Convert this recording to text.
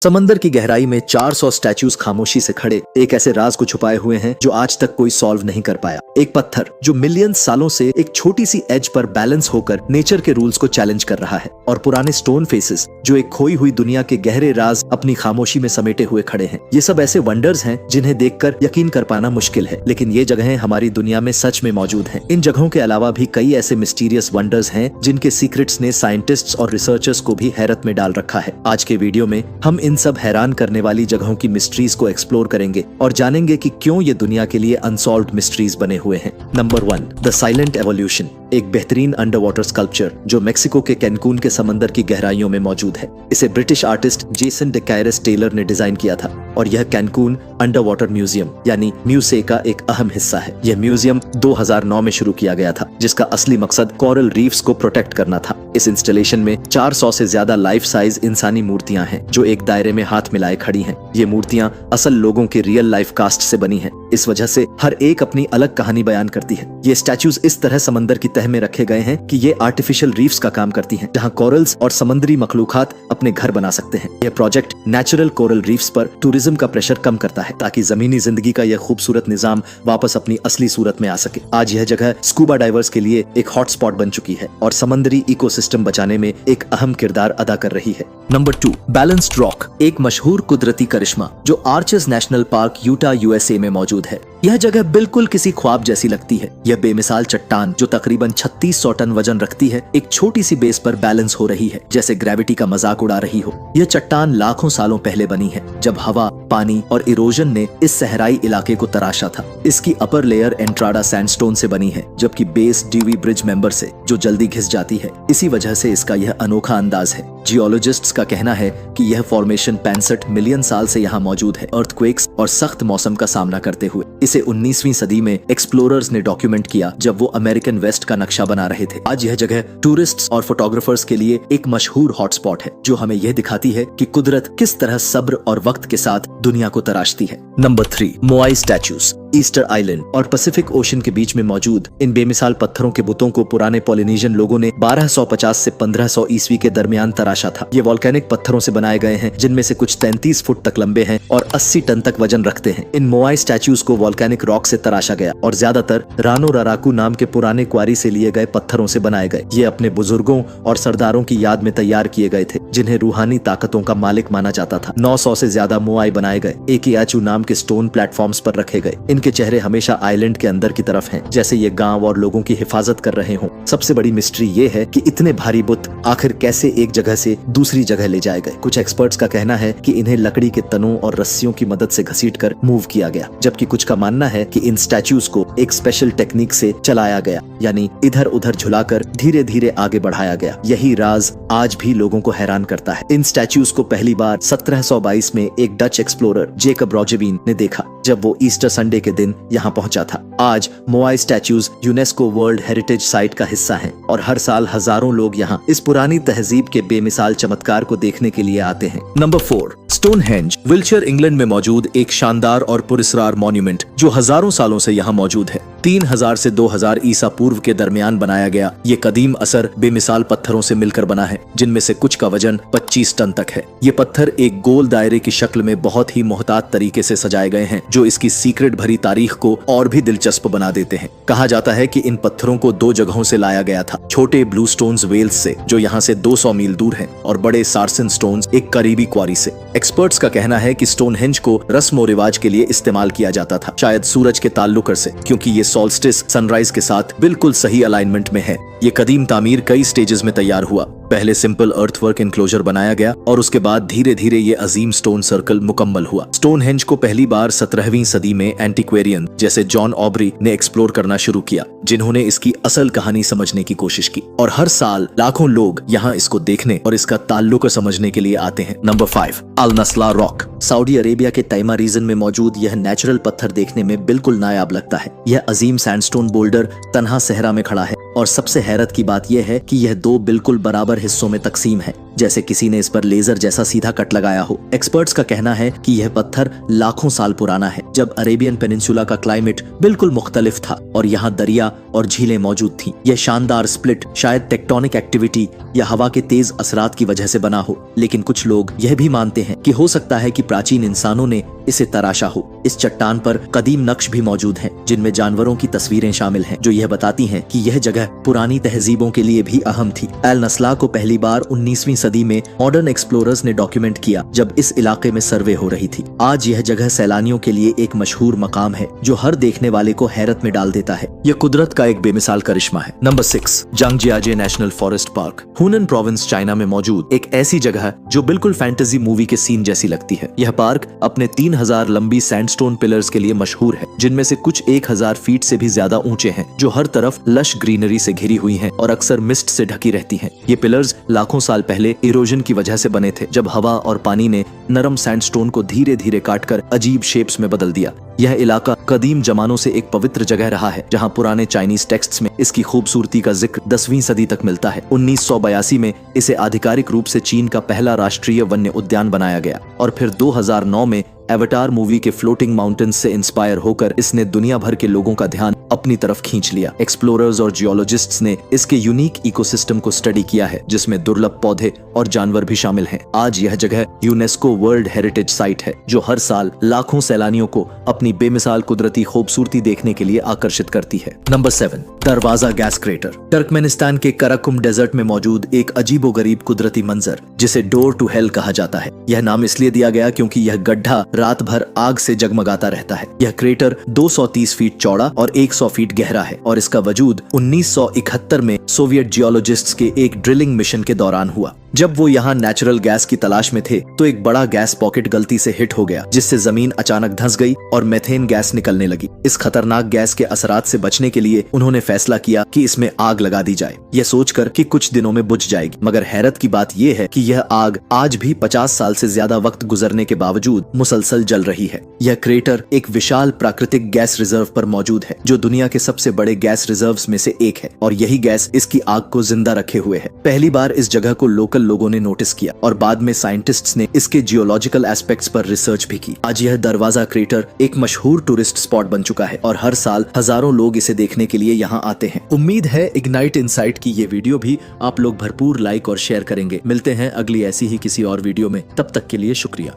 समंदर की गहराई में 400 स्टैच्यूज खामोशी से खड़े एक ऐसे राज को छुपाए हुए हैं जो आज तक कोई सॉल्व नहीं कर पाया। एक पत्थर जो मिलियन सालों से एक छोटी सी एज पर बैलेंस होकर नेचर के रूल्स को चैलेंज कर रहा है, और पुराने स्टोन फेसेस जो एक खोई हुई दुनिया के गहरे राज अपनी खामोशी में समेटे हुए खड़े हैं। ये सब ऐसे वंडर्स हैं जिन्हें देखकर यकीन कर पाना मुश्किल है, लेकिन ये जगहें हमारी दुनिया में सच में मौजूद हैं। इन जगहों के अलावा भी कई ऐसे मिस्टीरियस वंडर्स हैं जिनके सीक्रेट्स ने साइंटिस्ट्स और रिसर्चर्स को भी हैरत में डाल रखा है। आज के वीडियो में हम इन सब हैरान करने वाली जगहों की मिस्ट्रीज को एक्सप्लोर करेंगे और जानेंगे कि क्यों ये दुनिया के लिए अनसॉल्व्ड मिस्ट्रीज बने हुए हैं। नंबर 1, द साइलेंट एवोल्यूशन, एक बेहतरीन अंडर वाटर स्कल्पचर जो मेक्सिको के कैनकून के समंदर की गहराइयों में मौजूद है। इसे ब्रिटिश आर्टिस्ट जेसन डेकायरस टेलर ने डिजाइन किया था और यह कैनकून अंडर वाटर म्यूजियम यानी म्यूसे का एक अहम हिस्सा है। यह म्यूजियम 2009 में शुरू किया गया था, जिसका असली मकसद कोरल रीफ्स को प्रोटेक्ट करना था। इस इंस्टॉलेशन में 400 से ज्यादा लाइफ साइज इंसानी मूर्तियां हैं जो एक दायरे में हाथ मिलाए खड़ी हैं। ये मूर्तियां असल लोगों के रियल लाइफ कास्ट से बनी हैं। इस वजह से हर एक अपनी अलग कहानी बयान करती है। ये स्टैच्यूज इस तरह समंदर की तह में रखे गए हैं कि ये आर्टिफिशियल रीफ्स का काम करती हैं, जहां कोरल्स और समुद्री मखलूकात अपने घर बना सकते हैं। यह प्रोजेक्ट नेचुरल कोरल रीफ्स पर टूरिज्म का प्रेशर कम करता है ताकि जमीनी जिंदगी का यह खूबसूरत निजाम वापस अपनी असली सूरत में आ सके। आज यह जगह स्कूबा डाइवर्स के लिए एक हॉटस्पॉट बन चुकी है और समंदरी इकोसिस्टम बचाने में एक अहम किरदार अदा कर रही है। नंबर 2, बैलेंस्ड रॉक, एक मशहूर कुदरती करिश्मा जो archers national park Utah USA में मौजूद है। यह जगह बिल्कुल किसी ख्वाब जैसी लगती है। यह बेमिसाल चट्टान जो तकरीबन 3600 टन वजन रखती है, एक छोटी सी बेस पर बैलेंस हो रही है, जैसे ग्रेविटी का मजाक उड़ा रही हो। यह चट्टान लाखों सालों पहले बनी है, जब हवा, पानी और इरोजन ने इस सहराई इलाके को तराशा था। इसकी अपर लेयर एंट्राडा सैंडस्टोन से बनी है, जबकि बेस डीवी ब्रिज मेंबर से, जो जल्दी घिस जाती है। इसी वजह से इसका यह अनोखा अंदाज है। जियोलॉजिस्ट्स का कहना है कि यह फॉर्मेशन 65 मिलियन साल से यहाँ मौजूद है, अर्थक्वेक्स और सख्त मौसम का सामना करते हुए। इसे 19वीं सदी में एक्सप्लोरर्स ने डॉक्यूमेंट किया जब वो अमेरिकन वेस्ट का नक्शा बना रहे थे। आज यह जगह टूरिस्ट्स और फोटोग्राफर्स के लिए एक मशहूर हॉटस्पॉट है, जो हमें यह दिखाती है कि कुदरत किस तरह सब्र और वक्त के साथ दुनिया को तराशती है। नंबर 3, मोआई स्टैच्यूज, ईस्टर आइलैंड और पैसिफिक ओशन के बीच में मौजूद इन बेमिसाल पत्थरों के बुतों को पुराने पॉलिनेशियन लोगों ने 1250 से 1500 ईस्वी के दरमियान तराशा था। ये वोल्केनिक पत्थरों से बनाए गए हैं, जिनमें से कुछ 33 फुट तक लंबे हैं और 80 टन तक वजन रखते हैं। इन मोआई स्टैच्यूज को वोल्केनिक रॉक से तराशा गया और ज्यादातर रानो राराकू नाम के पुराने क्वारी से लिए गए पत्थरों से बनाए गए। ये अपने बुजुर्गों और सरदारों की याद में तैयार किए गए थे, जिन्हें रूहानी ताकतों का मालिक माना जाता था। 900 से ज्यादा मोआई बनाए गए, एकियाचू नाम के स्टोन प्लेटफॉर्म्स पर रखे गए। इनके चेहरे हमेशा आइलैंड के अंदर की तरफ हैं, जैसे ये गांव और लोगों की हिफाजत कर रहे हों। सबसे बड़ी मिस्ट्री ये है कि इतने भारी बुत आखिर कैसे एक जगह से दूसरी जगह ले जाए गए। कुछ एक्सपर्ट्स का कहना है कि इन्हें लकड़ी के तनों और रस्सियों की मदद से घसीटकर मूव किया गया, जबकि कुछ का मानना है कि इन स्टैच्यूज को एक स्पेशल टेक्निक से चलाया गया, यानी इधर उधर झुलाकर धीरे धीरे आगे बढ़ाया गया। यही राज आज भी लोगों को हैरान करता है। इन स्टैच्यूज को पहली बार 1722 में एक डच एक्सप्लोरर जेकब रॉजेवीन ने देखा, जब वो ईस्टर संडे के दिन यहाँ पहुंचा था। आज Moai statues UNESCO world heritage site का हिस्सा हैं और हर साल हजारों लोग यहाँ इस पुरानी तहजीब के बेमिसाल चमत्कार को देखने के लिए आते हैं। नंबर 4, स्टोनहेंज, विल्टशर इंग्लैंड में मौजूद एक शानदार और पुरस्कार मॉन्यूमेंट जो हजारों सालों से यहाँ मौजूद है। 3000 से 2000 ईसा पूर्व के दरमियान बनाया गया ये कदीम असर बेमिसाल पत्थरों से मिलकर बना है, जिनमें से कुछ का वजन 25 टन तक है। ये पत्थर एक गोल दायरे की शक्ल में बहुत ही मोहतात तरीके से सजाए गए हैं, जो इसकी सीक्रेट भरी तारीख को और भी दिलचस्प बना देते हैं। कहा जाता है कि इन पत्थरों को 2 जगहों से लाया गया था, छोटे ब्लू स्टोन्स वेल्स से, जो यहाँ से 200 मील दूर हैं, और बड़े सार्सन स्टोन्स एक करीबी क्वारी से। एक्सपर्ट्स का कहना है कि स्टोनहेंज को रस्म और रिवाज के लिए इस्तेमाल किया जाता था, शायद सूरज के ताल्लुक से, क्योंकि ये सॉल्स्टिस सनराइज के साथ बिल्कुल सही अलाइनमेंट में है। ये कदीम तामीर कई स्टेजेस में तैयार हुआ। पहले सिंपल अर्थवर्क एनक्लोजर बनाया गया और उसके बाद धीरे धीरे ये अजीम स्टोन सर्कल मुकम्मल हुआ। स्टोनहेंज को पहली बार 17वीं सदी में एंटिक्वेरियन जैसे जॉन ऑब्री ने एक्सप्लोर करना शुरू किया, जिन्होंने इसकी असल कहानी समझने की कोशिश की, और हर साल लाखों लोग यहाँ इसको देखने और इसका ताल्लुक समझने के लिए आते हैं। नंबर 5, अल नस्ला रॉक, सऊदी अरेबिया के तैमा रीजन में मौजूद यह नेचुरल पत्थर देखने में बिल्कुल नायाब लगता है। यह अजीम सैंडस्टोन बोल्डर तन्हा सहरा में खड़ा है और सबसे हैरत की बात यह है कि यह 2 बिल्कुल बराबर हिस्सों में तकसीम है। जैसे किसी ने इस पर लेजर जैसा सीधा कट लगाया हो। एक्सपर्ट्स का कहना है कि यह पत्थर लाखों साल पुराना है, जब अरेबियन पेनिनसुला का क्लाइमेट बिल्कुल मुख्तलिफ था और यहाँ दरिया और झीलें मौजूद थीं। यह शानदार स्प्लिट शायद टेक्टोनिक एक्टिविटी या हवा के तेज असरात की वजह से बना हो, लेकिन कुछ लोग यह भी मानते हैं कि हो सकता है कि प्राचीन इंसानों ने इसे तराशा हो। इस चट्टान पर कदीम नक्श भी मौजूद हैं, जिनमें जानवरों की तस्वीरें शामिल हैं, जो यह बताती हैं कि यह जगह पुरानी तहजीबों के लिए भी अहम थी। एल नस्ला को पहली बार 19वीं सदी में मॉडर्न एक्सप्लोरर्स ने डॉक्यूमेंट किया, जब इस इलाके में सर्वे हो रही थी। आज यह जगह सैलानियों के लिए एक मशहूर मकाम है, जो हर देखने वाले को हैरत में डाल देता है। यह कुदरत का एक बेमिसाल करिश्मा है। नंबर 6, जांगजियाजे नेशनल फॉरेस्ट पार्क, हुनन प्रोविंस, चाइना में मौजूद एक ऐसी जगह जो बिल्कुल फैंटेसी मूवी के सीन जैसी लगती है। यह पार्क अपने 3000 लंबी सैंडस्टोन पिलर्स के लिए मशहूर है, जिनमें से कुछ 1000 फीट से भी ज्यादा ऊंचे हैं, जो हर तरफ लश ग्रीनरी से घिरी हुई हैं और अक्सर मिस्ट से ढकी रहती हैं। ये पिलर्स लाखों साल पहले इरोजन की वजह से बने थे, जब हवा और पानी ने नरम सैंडस्टोन को धीरे धीरे काटकर अजीब शेप्स में बदल दिया। यह इलाका कदीम जमानों से एक पवित्र जगह रहा है, जहां पुराने चाइनीज टेक्स्ट्स में इसकी खूबसूरती का जिक्र 10वीं सदी तक मिलता है। 1982 में इसे आधिकारिक रूप से चीन का पहला राष्ट्रीय वन्य उद्यान बनाया गया और फिर 2009 में एवटार मूवी के फ्लोटिंग माउंटेन्स से इंस्पायर होकर इसने दुनिया भर के लोगों का ध्यान अपनी तरफ खींच लिया। एक्सप्लोरर्स और जियोलॉजिस्ट्स ने इसके यूनिक इकोसिस्टम को स्टडी किया है, जिसमें दुर्लभ पौधे और जानवर भी शामिल हैं। आज यह जगह यूनेस्को वर्ल्ड हेरिटेज साइट है, जो हर साल लाखों सैलानियों को अपनी बेमिसाल कुदरती खूबसूरती देखने के लिए आकर्षित करती है। नंबर 7, दरवाजा गैस क्रेटर, टर्कमेनिस्तान के कराकुम डेजर्ट में मौजूद एक अजीबोगरीब कुदरती मंजर, जिसे डोर टू हेल कहा जाता है। यह नाम इसलिए दिया गया क्योंकि यह गड्ढा रात भर आग से जगमगाता रहता है। यह क्रेटर 230 फीट चौड़ा और 100 फीट गहरा है और इसका वजूद 1971 में सोवियत जियोलॉजिस्ट्स के एक ड्रिलिंग मिशन के दौरान हुआ। जब वो यहाँ नेचुरल गैस की तलाश में थे, तो एक बड़ा गैस पॉकेट गलती से हिट हो गया, जिससे जमीन अचानक धंस गई और मेथेन गैस निकलने लगी। इस खतरनाक गैस के असरात से बचने के लिए उन्होंने फैसला किया कि इसमें आग लगा दी जाए, यह सोचकर कि कुछ दिनों में बुझ जाएगी। मगर हैरत की बात यह है कि यह आग आज भी 50 साल से ज्यादा वक्त गुजरने के बावजूद मुसलसल जल रही है। यह क्रेटर एक विशाल प्राकृतिक गैस रिजर्व पर मौजूद है, जो दुनिया के सबसे बड़े गैस रिजर्व्स में से एक है, और यही गैस इसकी आग को जिंदा रखे हुए है। पहली बार इस जगह को लोकल लोगों ने नोटिस किया और बाद में साइंटिस्ट्स ने इसके जियोलॉजिकल एस्पेक्ट्स पर रिसर्च भी की। आज यह दरवाजा क्रेटर एक मशहूर टूरिस्ट स्पॉट बन चुका है और हर साल हजारों लोग इसे देखने के लिए यहाँ आते हैं। उम्मीद है इग्नाइट इनसाइट की ये वीडियो भी आप लोग भरपूर लाइक और शेयर करेंगे। मिलते हैं अगली ऐसी ही किसी और वीडियो में, तब तक के लिए शुक्रिया।